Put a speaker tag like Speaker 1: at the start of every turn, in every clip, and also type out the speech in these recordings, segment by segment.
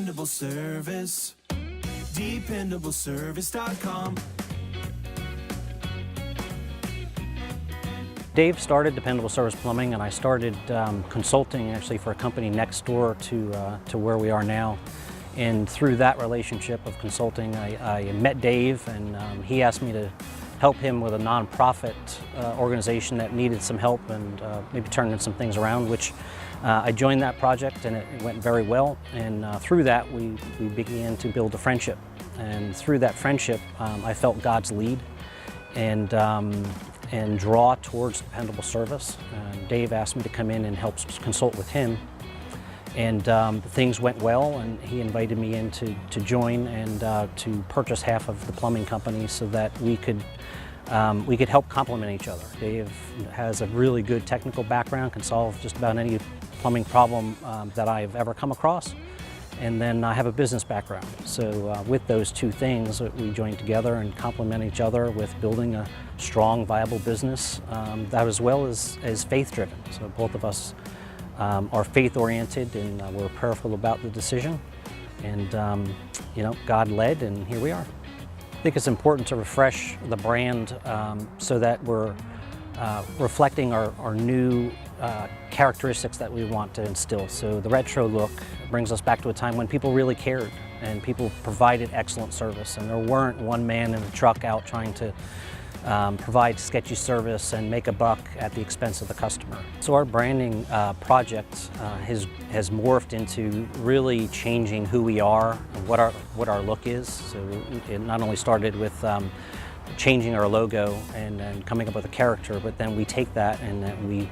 Speaker 1: Dependable service. DependableService.com.
Speaker 2: Dave started Dependable Service Plumbing, and I started consulting actually for a company next door to where we are now. And through that relationship of consulting, I met Dave, and he asked me to help him with a nonprofit organization that needed some help and maybe turning some things around, which I joined that project, and it went very well. And through that, we began to build a friendship. And through that friendship, I felt God's lead and draw towards dependable service. Dave asked me to come in and help consult with him. And things went well, and he invited me in to join and to purchase half of the plumbing company so that we could help complement each other. Dave has a really good technical background, can solve just about any plumbing problem that I've ever come across. And then I have a business background. So with those two things, we joined together and complement each other with building a strong, viable business that as well as faith-driven. So both of us are faith-oriented, and we're prayerful about the decision. And you know, God led, and here we are. I think it's important to refresh the brand so that we're reflecting our new characteristics that we want to instill. So the retro look brings us back to a time when people really cared and people provided excellent service, and there weren't one man in a truck out trying to provide sketchy service and make a buck at the expense of the customer. So our branding project has morphed into really changing who we are and what our look is. So it not only started with changing our logo and coming up with a character, but then we take that and we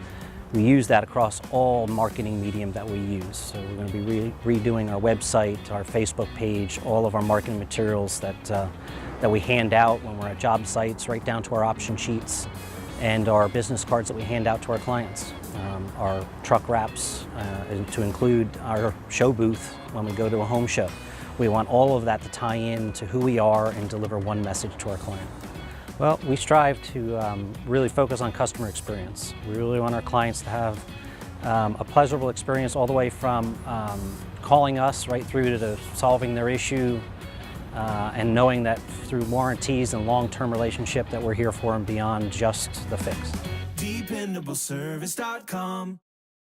Speaker 2: use that across all marketing medium that we use. So we're going to be redoing our website, our Facebook page, all of our marketing materials that we hand out when we're at job sites, right down to our option sheets, and our business cards that we hand out to our clients. Our truck wraps, to include our show booth when we go to a home show. We want all of that to tie in to who we are and deliver one message to our client. Well, we strive to really focus on customer experience. We really want our clients to have a pleasurable experience all the way from calling us right through to solving their issue, and knowing that through warranties and long-term relationship that we're here for them beyond just the fix.
Speaker 1: DependableService.com.